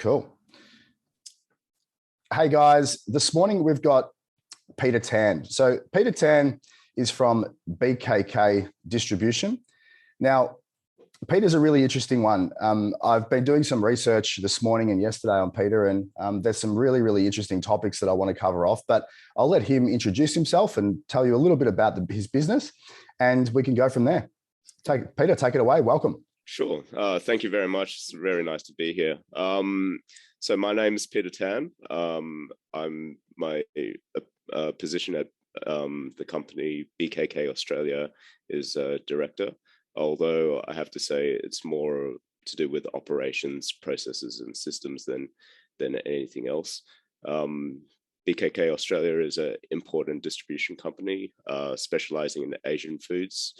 Cool. Hey guys, this morning we've got Peter Tan. So Peter Tan is from BKK Distribution. Now, Peter's a really interesting one. I've been doing some research this morning and yesterday on Peter, and there's some really, really interesting topics that I want to cover off, but I'll let him introduce himself and tell you a little bit about his business, and we can go from there. Peter, take it away. Welcome. Sure. Thank you very much. It's very nice to be here. So my name is Peter Tan. I'm my position at the company BKK Australia is director, although I have to say it's more to do with operations, processes, and systems than anything else. BKK Australia is an import and distribution company specializing in Asian foods.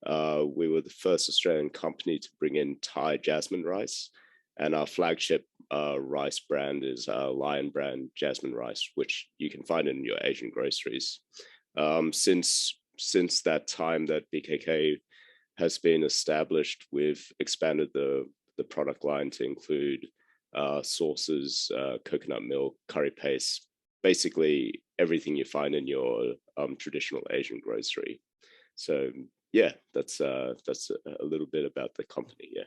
We were the first Australian company to bring in Thai jasmine rice, and our flagship rice brand is Lion brand jasmine rice, which you can find in your Asian groceries. Since that time that BKK has been established, we've expanded the product line to include sauces, coconut milk, curry paste, basically everything you find in your traditional Asian grocery. So yeah, that's a little bit about the company. Yeah.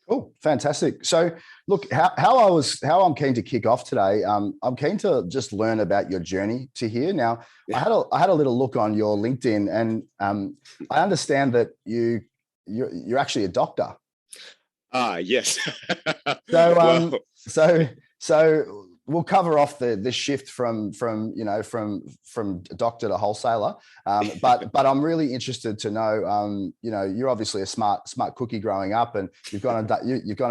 Cool, fantastic. So, look, how I'm keen to kick off today. I'm keen to just learn about your journey to here. Now, yeah. I had a little look on your LinkedIn, and I understand that you're actually a doctor. Yes. So we'll cover off the shift from doctor to wholesaler. But I'm really interested to know, you're obviously a smart cookie growing up, and you've gone and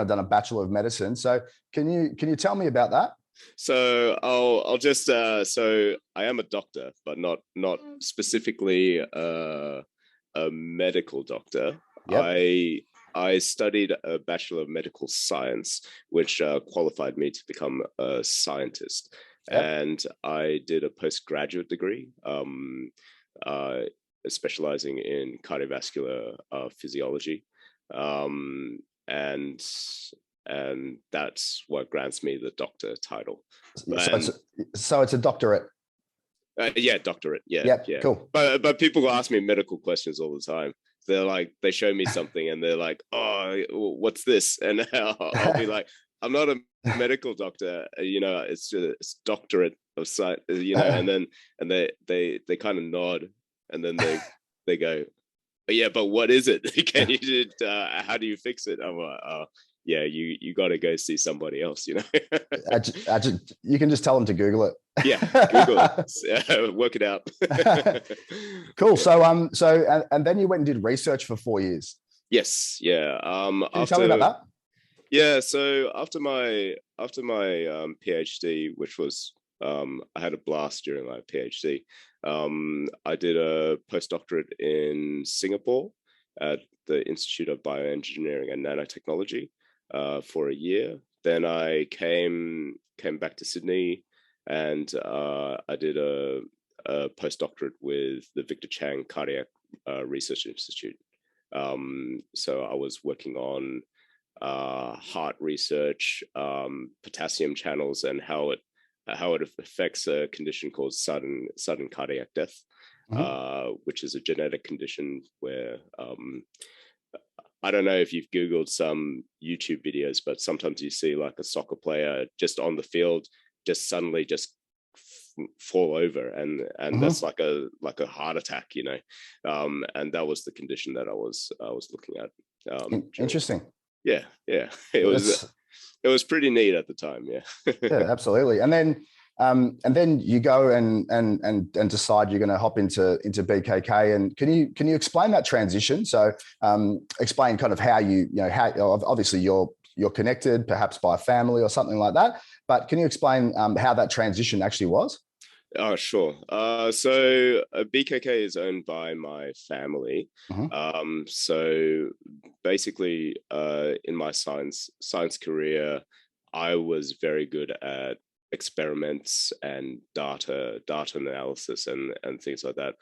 done a Bachelor of Medicine. So can you tell me about that? So I'll just so I am a doctor, but not specifically a medical doctor. Yep. I studied a Bachelor of Medical Science, which qualified me to become a scientist. Yep. And I did a postgraduate degree, specializing in cardiovascular physiology. And that's what grants me the doctor title. So it's a doctorate. Yeah, doctorate. Yeah, yep, yeah. Cool. But people ask me medical questions all the time. They're like, they show me something and they're like, oh, what's this? And I'll be like, I'm not a medical doctor, it's doctorate of science, and they kind of nod, and then they go, yeah, but what is it? Can you how do you fix it? I'm like, oh, yeah, you got to go see somebody else, You can just tell them to Google it. Yeah, Google it. Work it out. Cool. So and then you went and did research for 4 years. Yes. Yeah. Can you tell me about that? Yeah. So after my PhD, which was I had a blast during my PhD. I did a postdoctorate in Singapore at the Institute of Bioengineering and Nanotechnology for a year. Then I came back to Sydney, and I did a postdoctorate with the Victor Chang Cardiac Research Institute. So I was working on heart research, potassium channels, and how it affects a condition called sudden cardiac death, which is a genetic condition where I don't know if you've Googled some YouTube videos, but sometimes you see like a soccer player just on the field just suddenly just fall over, and that's like a heart attack, and that was the condition that I was looking at. Interesting. Yeah. It was pretty neat at the time. Yeah. Yeah, absolutely. And then you go and decide you're going to hop into BKK. And can you explain that transition? So explain kind of how how obviously you're connected, perhaps by family or something like that. But can you explain how that transition actually was? Oh, sure. So BKK is owned by my family. So basically, in my science career, I was very good at experiments and data analysis and things like that.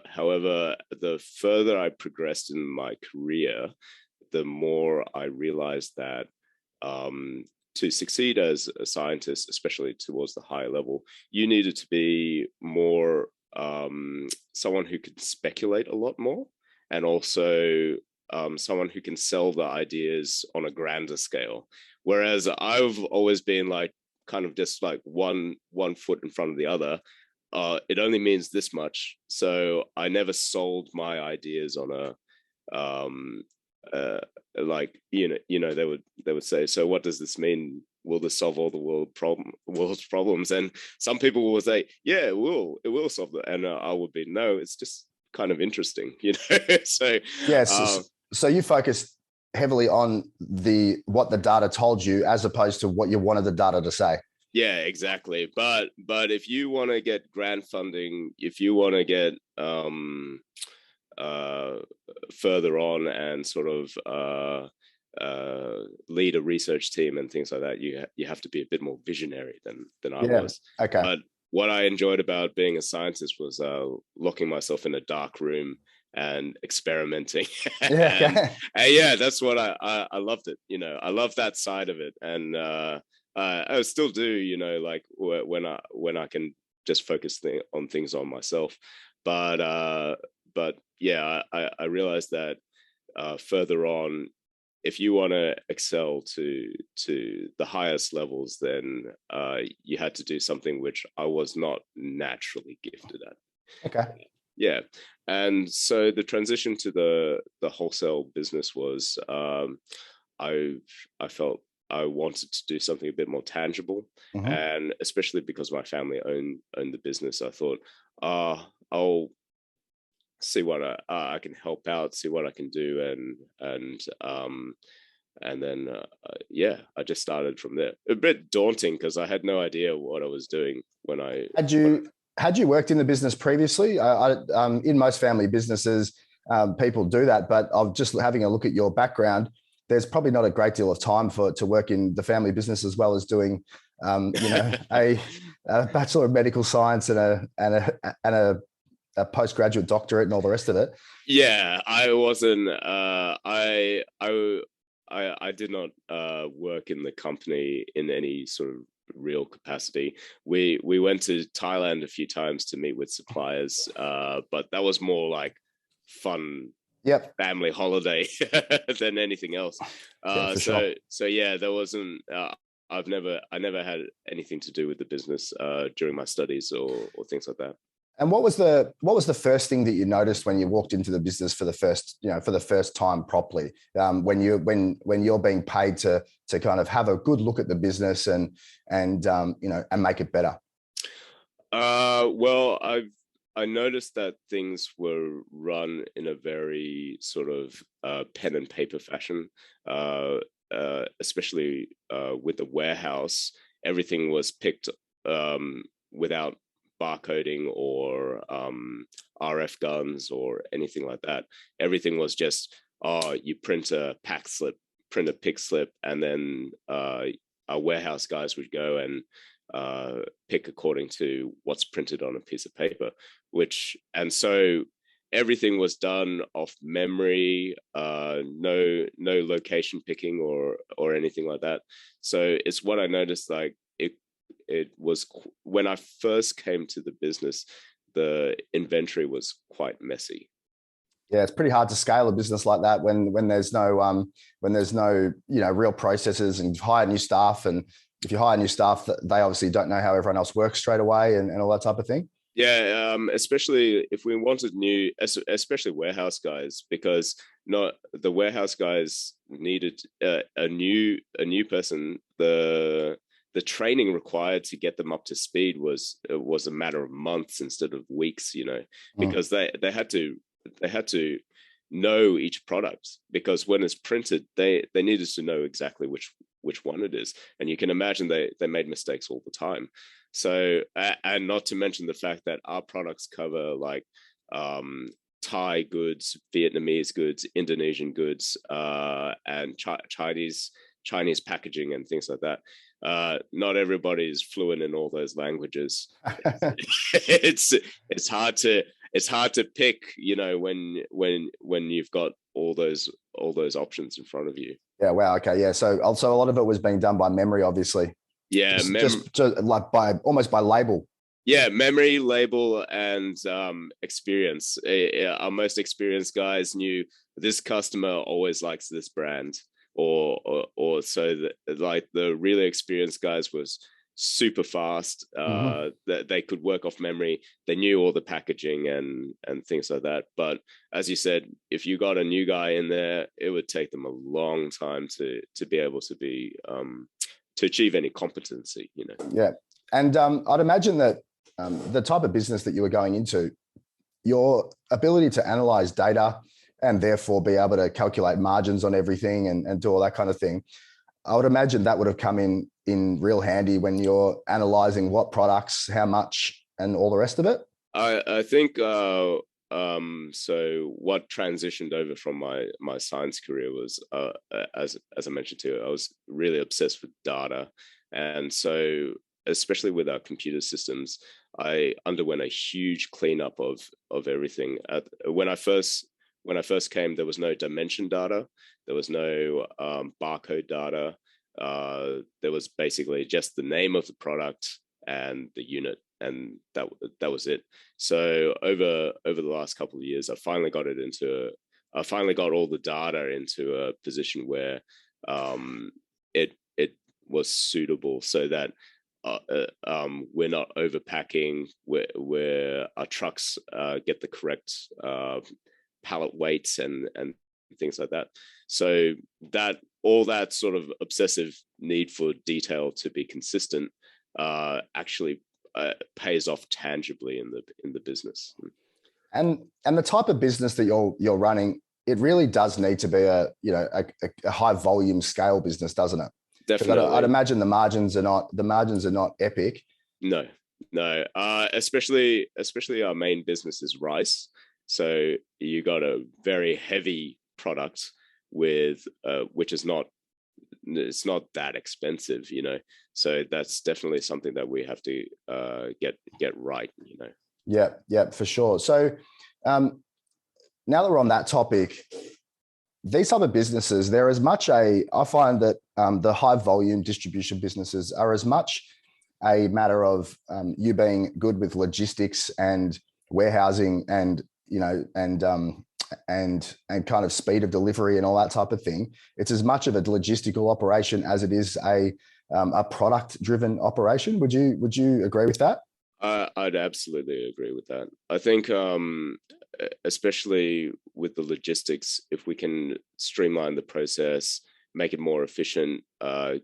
However, the further I progressed in my career, the more I realized that to succeed as a scientist, especially towards the higher level, you needed to be more someone who could speculate a lot more, and also someone who can sell the ideas on a grander scale. Whereas I've always been like kind of just like one foot in front of the other. It only means this much, so I never sold my ideas on a like they would say, so what does this mean? Will this solve all the world's problems? And some people will say, yeah, it will solve that, and I would be, no, it's just kind of interesting, So yes, so you focused heavily on what the data told you as opposed to what you wanted the data to say. Yeah, exactly. But if you want to get grant funding, if you want to get further on and sort of lead a research team and things like that, you have to be a bit more visionary than I was. Okay. But what I enjoyed about being a scientist was locking myself in a dark room and experimenting. Yeah. and yeah, that's what I loved it. I love that side of it, and I still do. Like when I can just focus on things on myself. But yeah, I realized that further on, if you want to excel to the highest levels, then you had to do something which I was not naturally gifted at. Okay. Yeah. And so the transition to the wholesale business was I felt I wanted to do something a bit more tangible. Mm-hmm. And especially because my family owned the business, I thought, I'll see what I can help out, see what I can do, and then yeah, I just started from there. A bit daunting because I had no idea what I was doing when I had you worked in the business previously. In most family businesses, people do that, but I'm just having a look at your background. There's probably not a great deal of time to work in the family business as well as doing a Bachelor of Medical Science and a postgraduate doctorate and all the rest of it. Yeah, I wasn't. I did not work in the company in any sort of real capacity. We went to Thailand a few times to meet with suppliers, but that was more like fun. Yep. Family holiday than anything else. So yeah, there wasn't. I never had anything to do with the business during my studies or things like that. And what was the first thing that you noticed when you walked into the business for the first time properly? When you're being paid to kind of have a good look at the business and make it better. Well, I noticed that things were run in a very sort of pen and paper fashion, especially with the warehouse. Everything was picked without barcoding or RF guns or anything like that. Everything was just, you print a pack slip, print a pick slip, and then our warehouse guys would go and pick according to what's printed on a piece of paper, and so everything was done off memory, no location picking or anything like that. So it's what I noticed, like it was when I first came to the business, the inventory was quite messy. Yeah, it's pretty hard to scale a business like that when there's no real processes, and hire new staff, and if you hire new staff, they obviously don't know how everyone else works straight away and all that type of thing. Yeah, especially if we wanted especially warehouse guys, because not the warehouse guys needed a new person. The training required to get them up to speed was a matter of months instead of weeks, because they had to know each product, because when it's printed, they needed to know exactly which one it is. And you can imagine they made mistakes all the time. So, and not to mention the fact that our products cover like Thai goods, Vietnamese goods, Indonesian goods, and Chinese packaging and things like that. Not everybody is fluent in all those languages. It's hard to, it's hard to pick, when you've got all those options in front of you. Yeah. Wow. Okay. Yeah. So also a lot of it was being done by memory, obviously. Yeah, just like almost by label. Yeah, memory, label, and experience. Our most experienced guys knew this customer always likes this brand, or so that, like, the really experienced guys was super fast. That they could work off memory. They knew all the packaging and things like that. But as you said, if you got a new guy in there, it would take them a long time to be able to be to achieve any competency. Yeah, and I'd imagine that the type of business that you were going into, your ability to analyze data and therefore be able to calculate margins on everything and do all that kind of thing, I would imagine that would have come in real handy when you're analyzing what products, how much, and all the rest of it. I think so what transitioned over from my science career was, as I mentioned to you, I was really obsessed with data. And so, especially with our computer systems, I underwent a huge cleanup of everything. When I first came, there was no dimension data, there was no barcode data. There was basically just the name of the product and the unit, and that was it. So over the last couple of years, I finally got all the data into a position where it was suitable, so that we're not overpacking, where our trucks get the correct pallet weights and things like that. So that all that sort of obsessive need for detail to be consistent actually pays off tangibly in the business. And the type of business that you're running, it really does need to be a high volume scale business, doesn't it? Definitely. I'd imagine the margins are not epic. No. Especially our main business is rice. So you got a very heavy product with which is not that expensive, So that's definitely something that we have to get right, Yeah, for sure. So now that we're on that topic, these type of businesses, they're as much I find that the high volume distribution businesses are as much a matter of you being good with logistics and warehousing and and kind of speed of delivery and all that type of thing. It's as much of a logistical operation as it is a product driven operation. Would you agree with that? I'd absolutely agree with that. I think, especially with the logistics, if we can streamline the process, make it more efficient,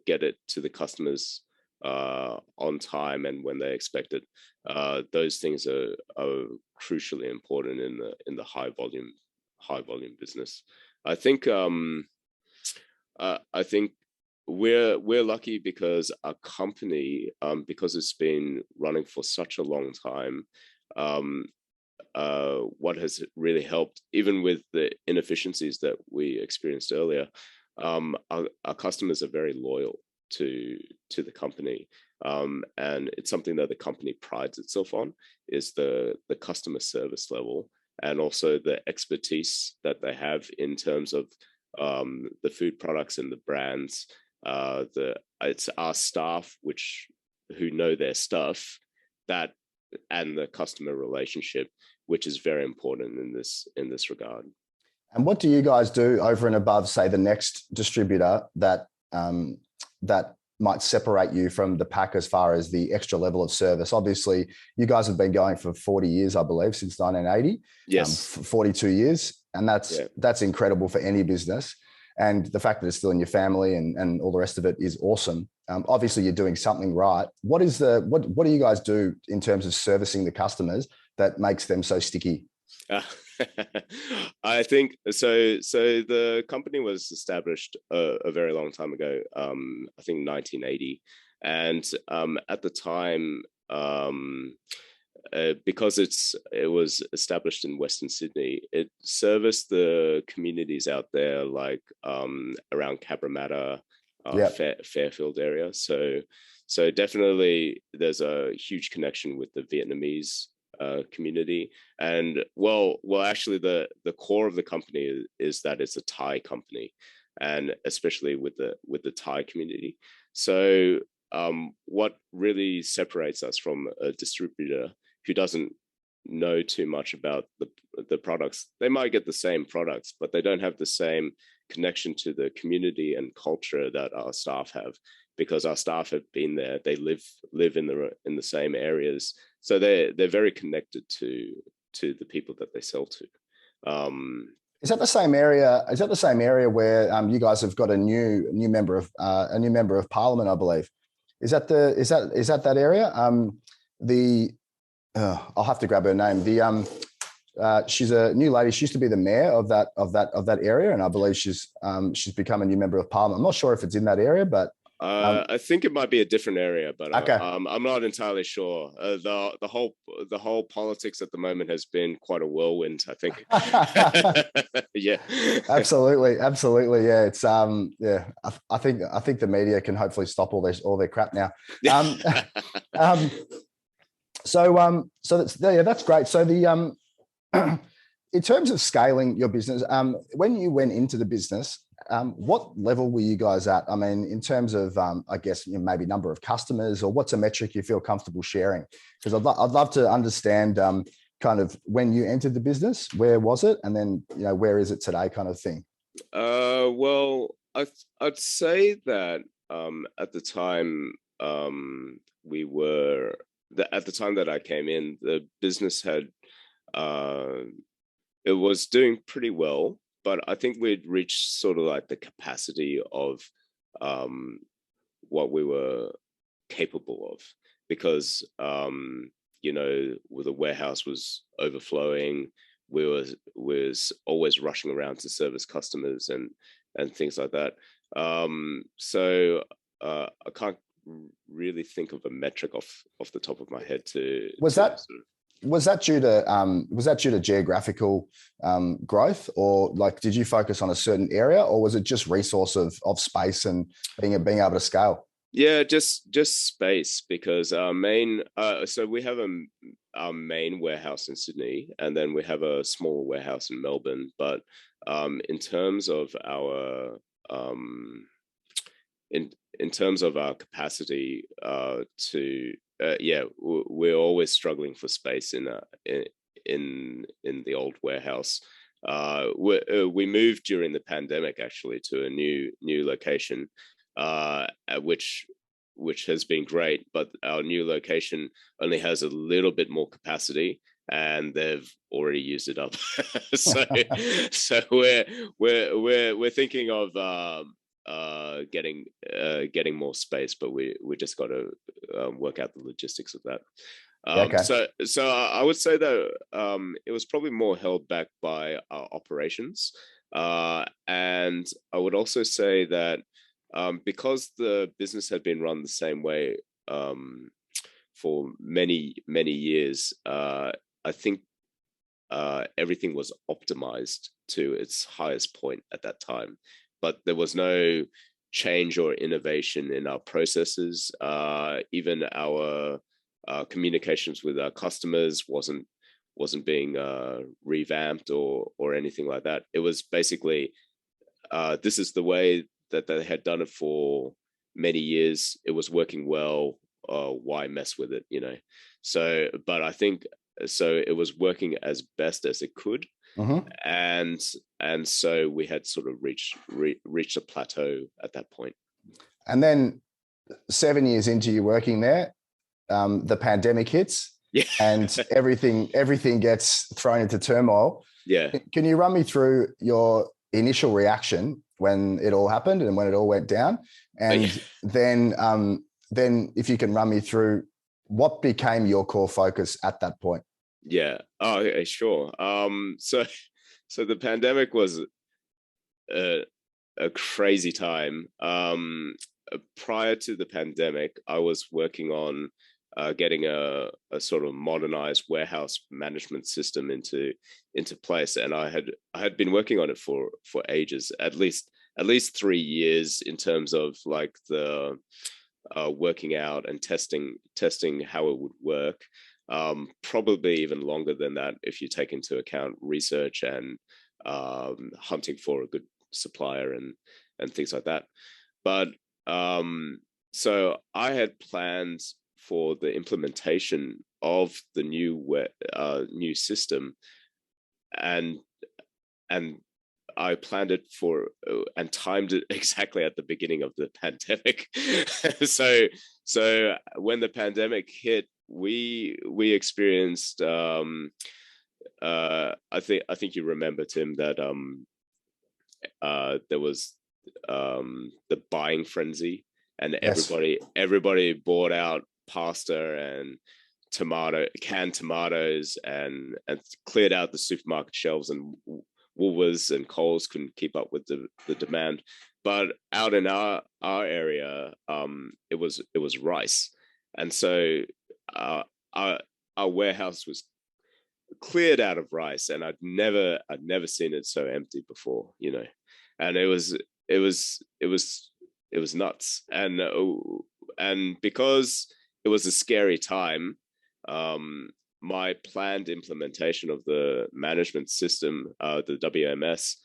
get it to the customers on time and when they expect it, those things are crucially important in the high volume business. I think we're lucky because our company, because it's been running for such a long time, what has really helped, even with the inefficiencies that we experienced earlier, our customers are very loyal to the company, and it's something that the company prides itself on, is the customer service level, and also the expertise that they have in terms of the food products and the brands. It's our staff who know their stuff, that, and the customer relationship, which is very important in this regard. And what do you guys do over and above, say, the next distributor that might separate you from the pack as far as the extra level of service? Obviously, you guys have been going for 40 years, I believe, since 1980. Yes. 42 years. And that's incredible for any business. And the fact that it's still in your family and all the rest of it is awesome. Obviously, you're doing something right. What do you guys do in terms of servicing the customers that makes them so sticky? I think so. The company was established a very long time ago. I think 1980, and at the time, because it was established in Western Sydney, it serviced the communities out there, like around Cabramatta, Fairfield area. So definitely there's a huge connection with the Vietnamese community. And actually, the core of the company is that it's a Thai company, and especially with the Thai community. So what really separates us from a distributor who doesn't know too much about the products? They might get the same products, but they don't have the same connection to the community and culture that our staff have, because our staff have been there. They live in the same areas, so they're very connected to the people that they sell to. Is that the same area? Is that the same area where you guys have got a new member of Parliament, I believe? Is that that area? I'll have to grab her name. She's a new lady. She used to be the mayor of that area, and I believe she's become a new member of Parliament. I'm not sure if it's in that area, but I think it might be a different area, but okay. I'm not entirely sure. The whole politics at the moment has been quite a whirlwind, I think. Yeah, absolutely. Yeah, it's I think the media can hopefully stop all their crap now. So that's great. So in terms of scaling your business, when you went into the business, what level were you guys at? I mean, in terms of, I guess, maybe number of customers, or what's a metric you feel comfortable sharing? Because I'd love to understand kind of when you entered the business, where was it? And then, where is it today, kind of thing? Well, I'd say that at the time at the time that I came in, the business had it was doing pretty well, but I think we'd reached sort of like the capacity of what we were capable of, because the warehouse was overflowing. We was always rushing around to service customers and things like that. So I can't really think of a metric off the top of my head to. Was that due to geographical growth, or like did you focus on a certain area, or was it just resource of space and being able to scale? Yeah, just space, because our main so we have our main warehouse in Sydney, and then we have a smaller warehouse in Melbourne. But in terms of our in terms of our capacity we're always struggling for space in the old warehouse. We moved during the pandemic, actually, to a new location, which has been great. But our new location only has a little bit more capacity, and they've already used it up. so we're thinking of getting more space, but we just got to work out the logistics of that. Okay. So I would say that it was probably more held back by our operations, and I would also say that because the business had been run the same way for many years, I think everything was optimized to its highest point at that time. But there was no change or innovation in our processes. Even our communications with our customers wasn't being revamped or anything like that. It was basically this is the way that they had done it for many years. It was working well. Why mess with it? So, but I think so. It was working as best as it could. Mm-hmm. And so we had sort of reached a plateau at that point. And then 7 years into you working there, the pandemic hits, and everything gets thrown into turmoil. Yeah. Can you run me through your initial reaction when it all happened and when it all went down? And then if you can run me through what became your core focus at that point. Yeah. Oh, okay, sure. So the pandemic was a crazy time. Prior to the pandemic, I was working on getting a sort of modernized warehouse management system into place, and I had been working on it for ages, at least 3 years, in terms of like the working out and testing how it would work. probably even longer than that if you take into account research and hunting for a good supplier and things like that. But so I had plans for the implementation of the new system, and I planned it for and timed it exactly at the beginning of the pandemic. so when the pandemic hit, we experienced. I think you remember, Tim, that there was the buying frenzy, and Yes. everybody bought out pasta and canned tomatoes, and cleared out the supermarket shelves, and Woolworths and Coles couldn't keep up with the demand. But out in our area, it was rice, and so our warehouse was cleared out of rice, and I'd never seen it so empty before, and it was nuts, and because it was a scary time, my planned implementation of the management system, the WMS,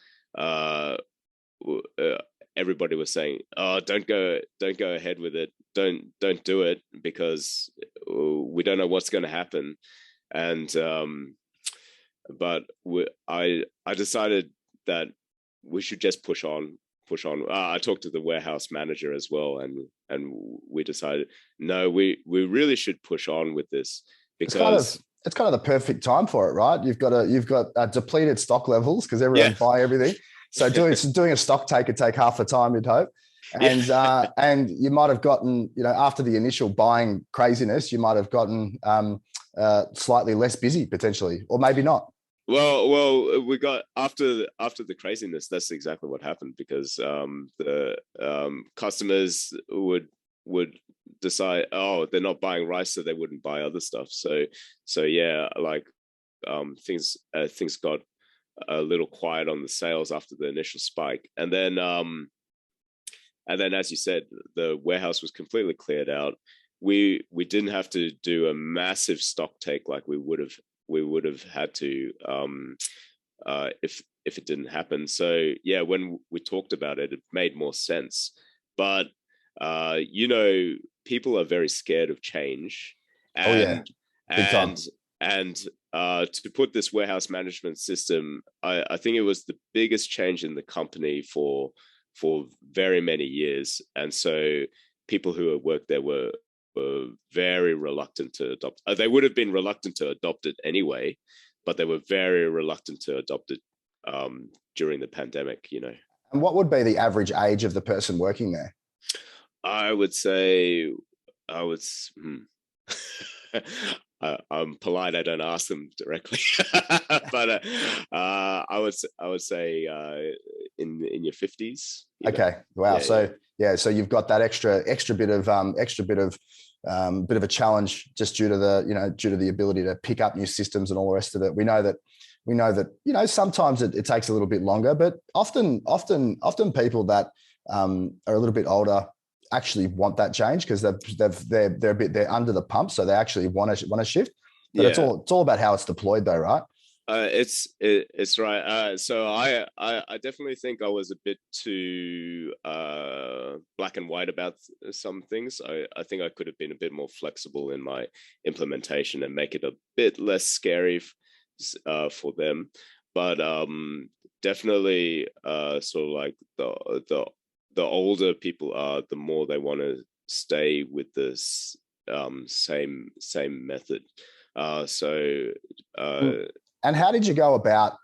everybody was saying, "Oh, don't go ahead with it. Don't do it, because we don't know what's going to happen." And but I decided that we should just push on. I talked to the warehouse manager as well, and we decided, no, we really should push on with this, because It's kind of the perfect time for it, right? You've got depleted stock levels because everyone's buying everything. So doing a stock take would take half the time, you'd hope. And and you might have gotten, after the initial buying craziness, you might have gotten slightly less busy potentially, or maybe not. Well, we got after the craziness. That's exactly what happened, because the customers would decide, oh, they're not buying rice, so they wouldn't buy other stuff. So yeah, like things got a little quiet on the sales after the initial spike, and then as you said, the warehouse was completely cleared out. We didn't have to do a massive stock take like we would have had to if it didn't happen. So yeah, when we talked about it, it made more sense. But people are very scared of change, and Big time. and to put this warehouse management system, I think it was the biggest change in the company for very many years, and so people who had worked there were very reluctant to adopt. They would have been reluctant to adopt it anyway, but they were very reluctant to adopt it during the pandemic. And what would be the average age of the person working there? I would say, I'm polite. I don't ask them directly, but I would say in your 50s. Okay. Wow. So you've got that extra bit of a challenge just due to the ability to pick up new systems and all the rest of it. We know that sometimes it takes a little bit longer, but often people that are a little bit older actually want that change because they're under the pump, so they actually want to shift. But it's all about how it's deployed, though, right? It's right. So I definitely think I was a bit too black and white about some things. I think I could have been a bit more flexible in my implementation and make it a bit less scary for them. But definitely, sort of like the older people are, the more they want to stay with this same method. And how did you go about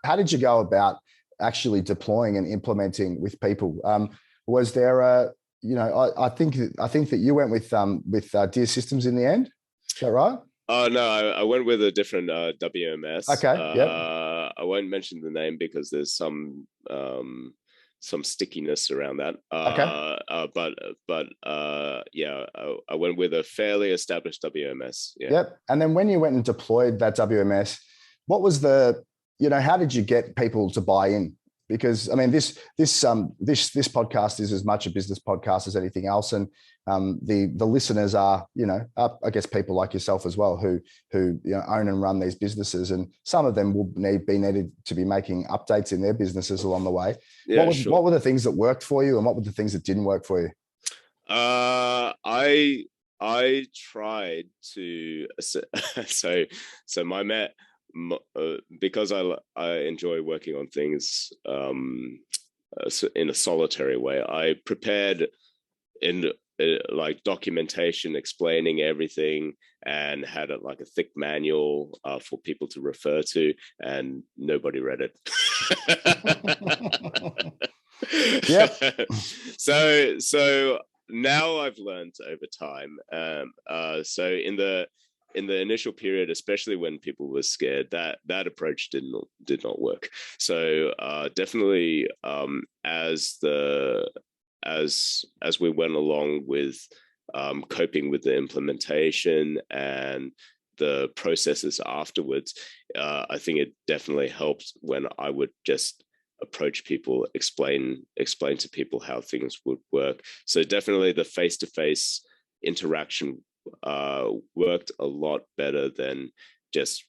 actually deploying and implementing with people? Was there I think that you went with Dear Systems in the end. Is that right? Oh no, I went with a different WMS. Okay. Yeah. I won't mention the name because there's some stickiness around that. But I went with a fairly established WMS. Yeah. Yep. And then when you went and deployed that WMS, what was how did you get people to buy in? because I mean this podcast is as much a business podcast as anything else, and the listeners are, I guess people like yourself as well who own and run these businesses, and some of them will be needed to be making updates in their businesses along the way. Yeah, what were the things that worked for you, and what were the things that didn't work for you? I tried to because I enjoy working on things in a solitary way. I prepared in like documentation explaining everything, and had a thick manual for people to refer to, and nobody read it. Yep. So now I've learned over time. So in the initial period, especially when people were scared, that approach did not work. So definitely, as we went along with coping with the implementation and the processes afterwards, I think it definitely helped when I would just approach people, explain to people how things would work. So definitely the face-to-face interaction worked a lot better than just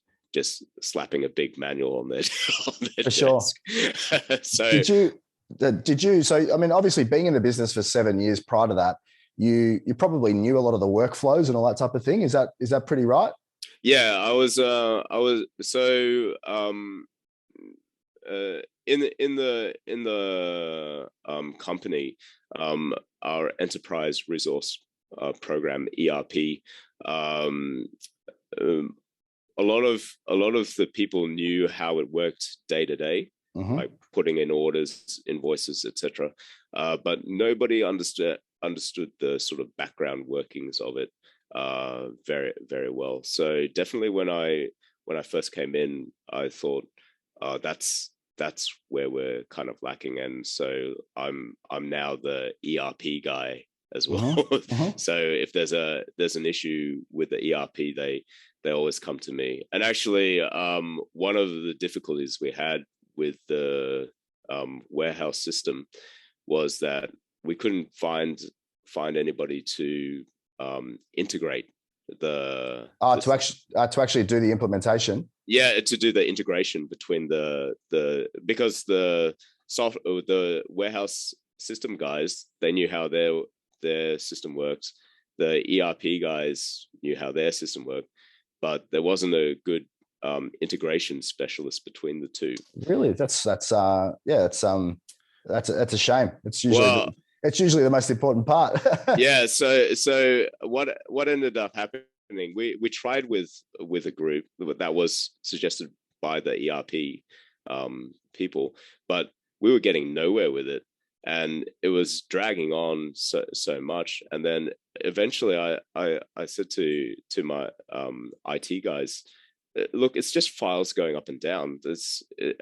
slapping a big manual on their For desk. Sure. So did you so I mean, obviously being in the business for 7 years prior to that, you probably knew a lot of the workflows and all that type of thing. Is that pretty right? Yeah, I was so in the company, our enterprise resource program, ERP, a lot of the people knew how it worked day to day, like putting in orders, invoices, etc. But nobody understood the sort of background workings of it very, very well. So definitely when I first came in, I thought that's where we're kind of lacking, and so I'm now the ERP guy as well. So if there's an issue with the ERP, they always come to me. And actually, one of the difficulties we had with the warehouse system was that we couldn't find anybody to integrate to actually do the implementation. Yeah, to do the integration between because the warehouse system guys, they knew how their system worked. The ERP guys knew how their system worked, but there wasn't a good integration specialist between the two. Really, that's a shame. It's usually the most important part. Yeah. So what ended up happening? We tried with a group that was suggested by the ERP people, but we were getting nowhere with it, and it was dragging on so much. And then eventually, I said to my IT guys, look, it's just files going up and down.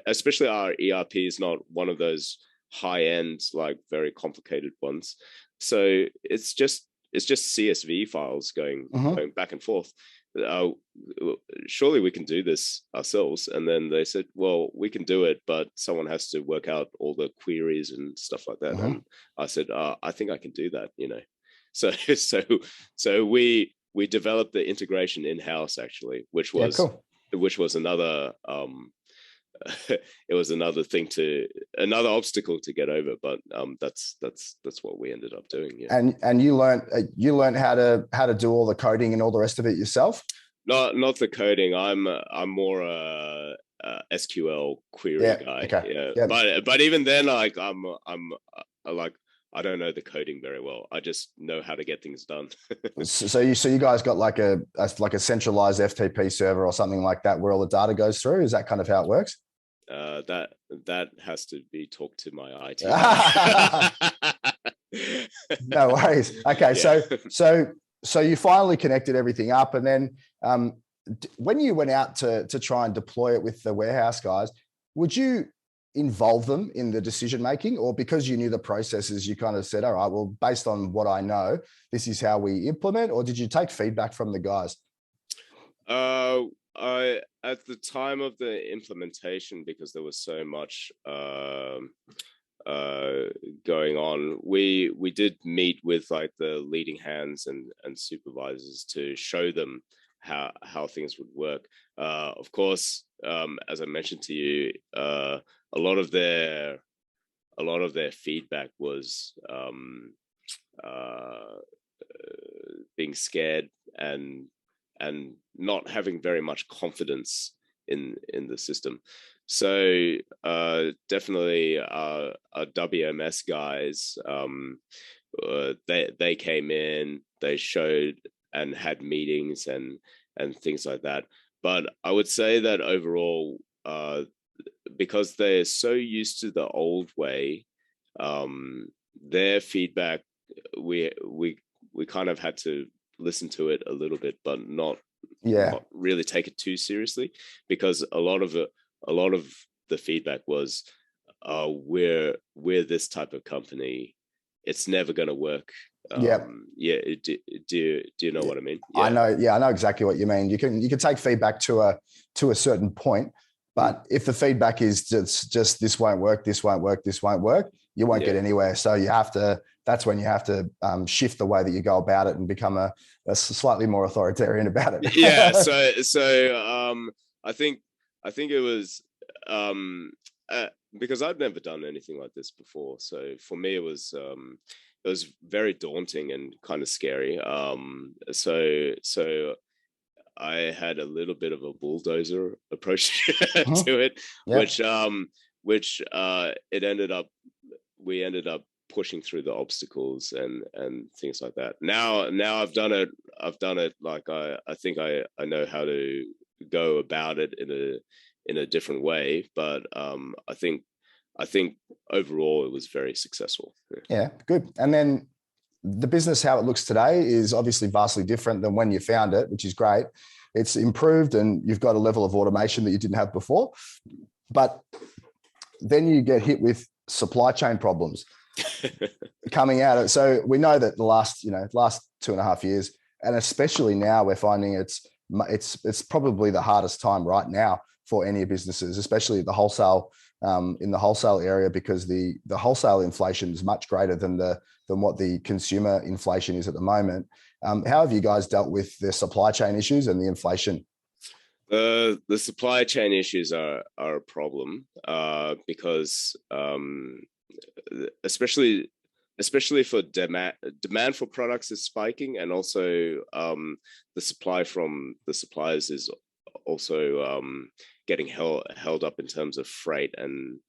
Especially our ERP is not one of those high end, like very complicated ones. So it's just CSV files going back and forth. Surely we can do this ourselves. And then they said, well, we can do it, but someone has to work out all the queries and stuff like that. And I said, I think I can do that, So we developed the integration in-house, actually, which was another it was another obstacle to get over, but that's what we ended up doing. Yeah. And you learned how to do all the coding and all the rest of it yourself? Not the coding. I'm more a SQL query guy. Okay. Yeah. But even then, like I'm like, I don't know the coding very well. I just know how to get things done. So you guys got like a centralized FTP server or something like that where all the data goes through? Is that kind of how it works? That has to be talked to my IT. No worries. Okay, yeah. So you finally connected everything up, and then when you went out to try and deploy it with the warehouse guys, would you involve them in the decision making, or because you knew the processes, you kind of said, all right, well, based on what I know, this is how we implement? Or did you take feedback from the guys? at the time of the implementation, because there was so much going on, we did meet with like the leading hands and supervisors to show them how things would work. Of course, as I mentioned to you, a lot of their feedback was being scared and not having very much confidence in the system. So definitely our WMS guys, they came in, they showed and had meetings and things like that. But I would say that overall, because they're so used to the old way, their feedback, we kind of had to listen to it a little bit, but not really take it too seriously, because a lot of the feedback was, we're this type of company, it's never going to work. Do you know what I mean? I know exactly what you mean. You can take feedback to a certain point, but if the feedback is just this won't work, you won't get anywhere. So that's when you have to shift the way that you go about it and become a slightly more authoritarian about it. I think it was because I've never done anything like this before. So for me, it was very daunting and kind of scary. So I had a little bit of a bulldozer approach to it, which we ended up pushing through the obstacles and things like that. Now I've done it like I think I know how to go about it in a different way, but I think overall it was very successful. Yeah, good. And then the business, how it looks today, is obviously vastly different than when you found it, which is great. It's improved and you've got a level of automation that you didn't have before, but then you get hit with supply chain problems coming out. So we know that the last 2.5 years, and especially now, we're finding it's probably the hardest time right now for any businesses, especially the wholesale, in the wholesale area, because the wholesale inflation is much greater than what the consumer inflation is at the moment. How have you guys dealt with the supply chain issues and the inflation? The supply chain issues are a problem because especially for demand for products is spiking, and also the supply from the suppliers is also getting held up in terms of freight and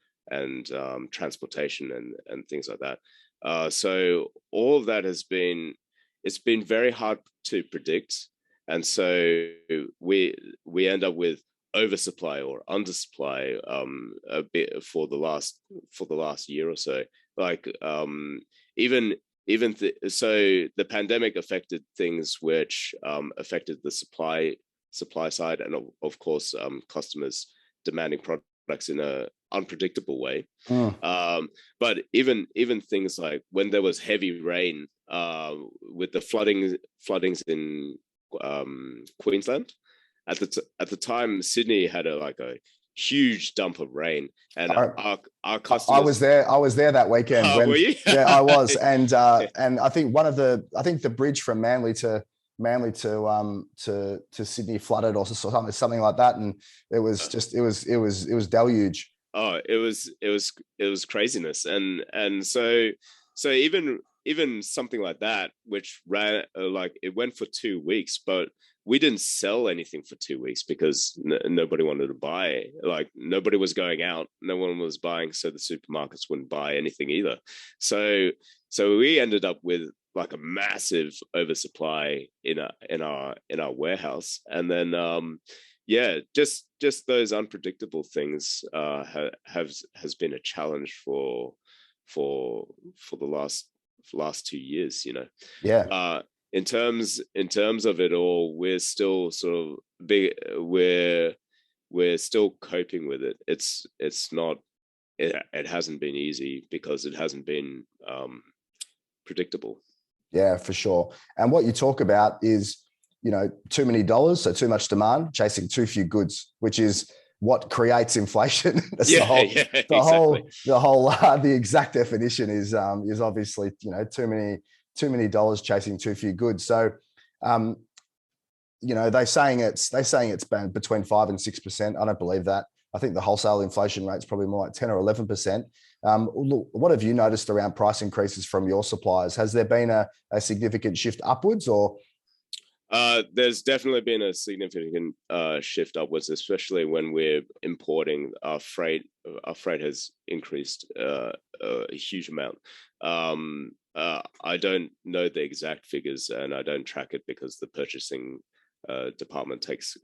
transportation and things like that. So all of that it's been very hard to predict, and so we end up with oversupply or undersupply a bit for the last year or so. Like so the pandemic affected things which affected the supply side, and of course customers demanding products in a unpredictable way. But even things like when there was heavy rain, with the floodings in Queensland, at the time Sydney had a huge dump of rain, and our customers. I was there that weekend. Were you? Yeah, I was, and I think the bridge from Manly to Sydney flooded or something like that, and it was deluge. Oh, it was craziness, and so even something like that, which ran it went for 2 weeks, but we didn't sell anything for 2 weeks because nobody wanted to buy. Nobody was going out, no one was buying, so the supermarkets wouldn't buy anything either. So we ended up with a massive oversupply in our warehouse, and then just those unpredictable things has been a challenge for the last 2 years. In terms of it all, we're still we're still coping with it. It hasn't been easy because it hasn't been predictable. Yeah, for sure. And what you talk about is too many dollars, so too much demand, chasing too few goods, which is what creates inflation. That's exactly. The exact definition is obviously, too many dollars chasing too few goods. So, they're saying it's been between 5 and 6%. I don't believe that. I think the wholesale inflation rate is probably more like 10 or 11%. Look, what have you noticed around price increases from your suppliers? Has there been a significant shift upwards, or? There's definitely been a significant shift upwards, especially when we're importing. Our freight has increased a huge amount. I don't know the exact figures, and I don't track it because the purchasing department takes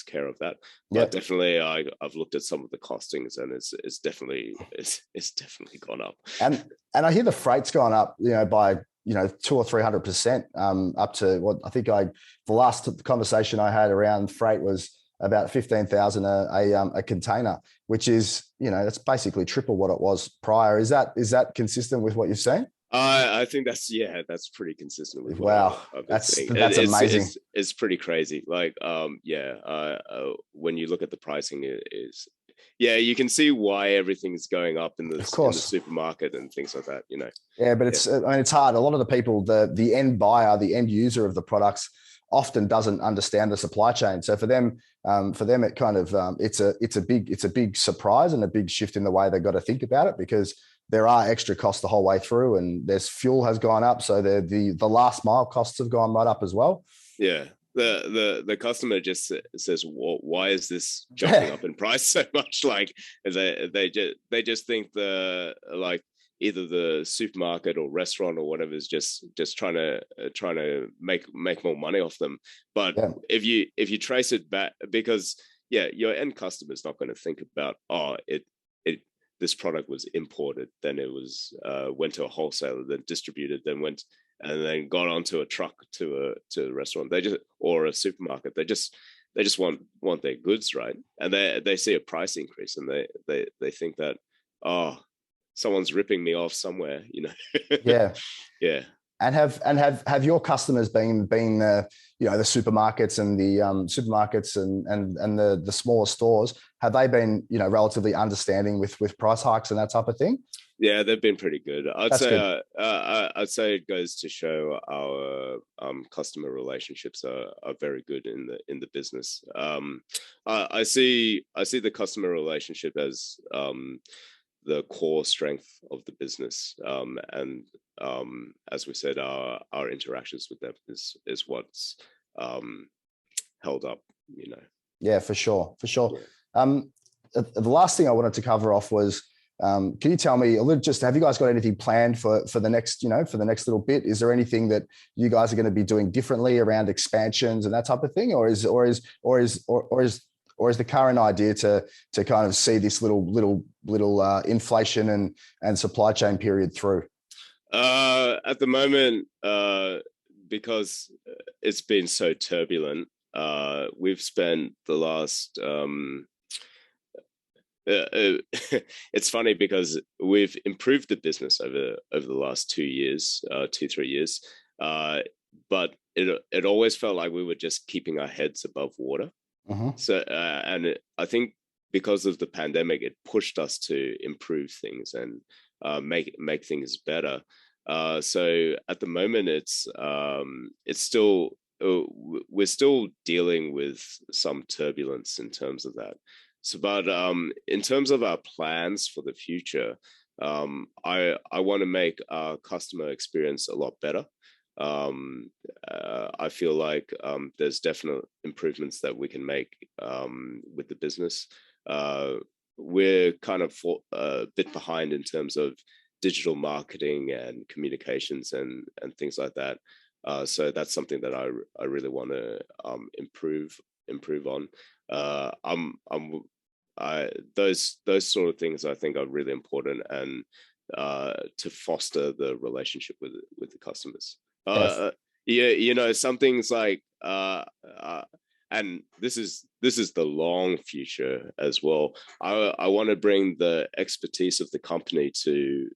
care of that. But definitely, I've looked at some of the costings, and it's definitely gone up. And I hear the freight's gone up, by 200 or 300%, up to what I think the last conversation I had around freight was about 15,000 a container, which is, that's basically triple what it was prior. Is that consistent with what you've seen? I think that's pretty consistent with wow. That's amazing. It's pretty crazy. Like, when you look at the pricing, you can see why everything's going up in the supermarket and things like that. Yeah, but it's hard. A lot of the people, the end buyer, the end user of the products, often doesn't understand the supply chain. So for them, it kind of it's a big surprise and a big shift in the way they've got to think about it, because there are extra costs the whole way through, and there's fuel has gone up, so the last mile costs have gone right up as well. Yeah, the customer just says, well, "Why is this jumping up in price so much?" Like they just think either the supermarket or restaurant or whatever is just trying to make more money off them. But if you trace it back, because your end customer is not going to think about, this product was imported, then it was went to a wholesaler, then distributed, then went and then got onto a truck to a restaurant. Or a supermarket. They just want their goods, right? And they see a price increase and they think that, someone's ripping me off somewhere, Yeah. Yeah. And have your customers been the supermarkets and the supermarkets and the smaller stores, have they been relatively understanding with price hikes and that type of thing? Yeah, they've been pretty good. I'd say it goes to show our customer relationships are very good in the business. I see the customer relationship as the core strength of the business, and as we said, our interactions with them is what's held up. Yeah, for sure. Yeah. The last thing I wanted to cover off was, can you tell me a little? Just have you guys got anything planned for the next little bit? Is there anything that you guys are going to be doing differently around expansions and that type of thing, or is the current idea to kind of see this little inflation and supply chain period through? At the moment, because it's been so turbulent, we've spent the last. It's funny because we've improved the business over the last 3 years, but it always felt like we were just keeping our heads above water. Uh-huh. So, I think because of the pandemic, it pushed us to improve things and make things better. So at the moment, it's still we're still dealing with some turbulence in terms of that. So, but in terms of our plans for the future, I want to make our customer experience a lot better. I feel like there's definite improvements that we can make with the business. We're kind of a bit behind in terms of digital marketing and communications and things like that. So that's something that I really want to improve on. Those sort of things I think are really important, and to foster the relationship with the customers. Yes. Some things like and this is the long future as well. I want to bring the expertise of the company to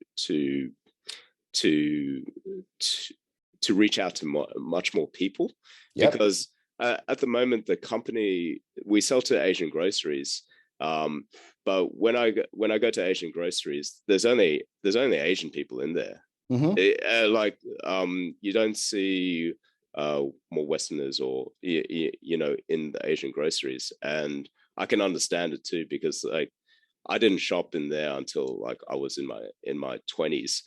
reach out to much more people. Yep. Because at the moment, the company, we sell to Asian groceries. But when I go to Asian groceries, there's only Asian people in there. You don't see more Westerners or in the Asian groceries, and I can understand it too, because like I didn't shop in there until like I was in my 20s,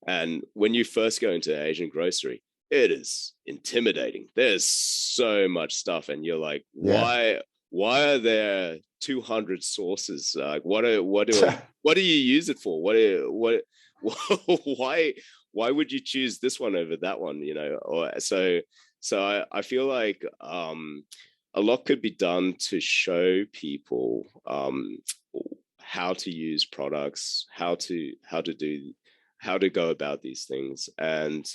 and when you first go into Asian grocery, it is intimidating. There's so much stuff, and you're like, why are there 200 sauces? Like, what do you use it for? Why would you choose this one over that one? I feel like a lot could be done to show people how to use products, how to go about these things, and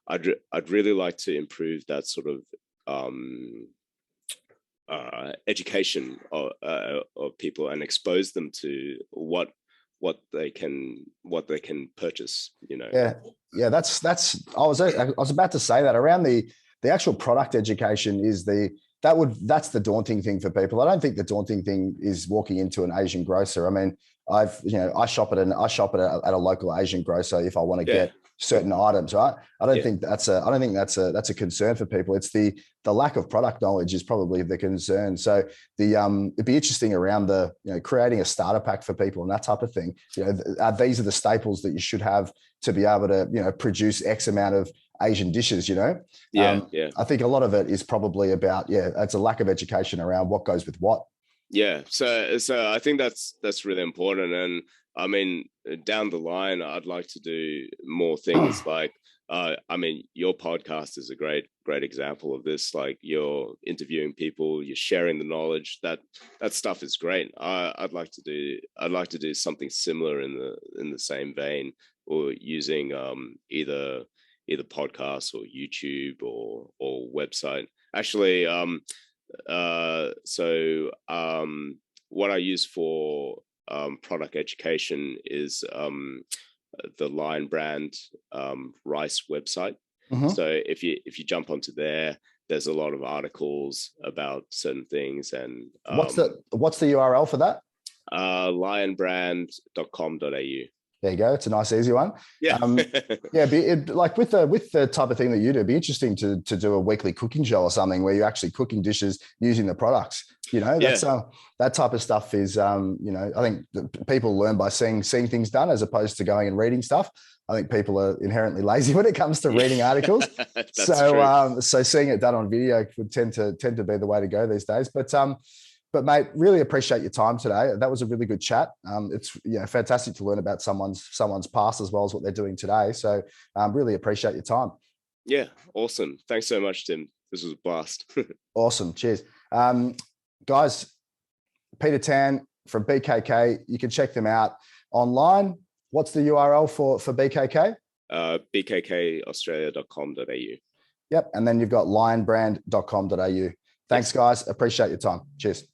I'd really like to improve that sort of education of people and expose them to what they can purchase. That's I was about to say that around the actual product education is that's the daunting thing for people. I don't think the daunting thing is walking into an Asian grocer. I mean, I shop at a local Asian grocer if I want to get certain items, right? I don't think that's a concern for people. It's the lack of product knowledge is probably the concern. So it'd be interesting around creating a starter pack for people and that type of thing. These are the staples that you should have to be able to produce X amount of Asian dishes. I think a lot of it is probably about it's a lack of education around what goes with what. So I think that's really important. And I mean, down the line, I'd like to do more things like, your podcast is a great example of this. Like, you're interviewing people, you're sharing the knowledge. That stuff is great. I'd like to do something similar in the same vein, or using either podcasts or YouTube or website. Actually, what I use for product education is the Lion Brand rice website. So if you jump onto there, there's a lot of articles about certain things. And what's the URL for that? lionbrand.com.au. There you go. It's a nice, easy one. Like with the type of thing that you do, it'd be interesting to do a weekly cooking show or something where you're actually cooking dishes using the products. That's that type of stuff is, I think people learn by seeing things done as opposed to going and reading stuff. I think people are inherently lazy when it comes to reading articles. So seeing it done on video would tend to be the way to go these days. But mate, really appreciate your time today. That was a really good chat. It's fantastic to learn about someone's past as well as what they're doing today. So really appreciate your time. Yeah, awesome. Thanks so much, Tim. This was a blast. Awesome. Cheers. Guys, Peter Tan from BKK. You can check them out online. What's the URL for BKK? BKKaustralia.com.au. Yep. And then you've got lionbrand.com.au. Thanks, guys. Appreciate your time. Cheers.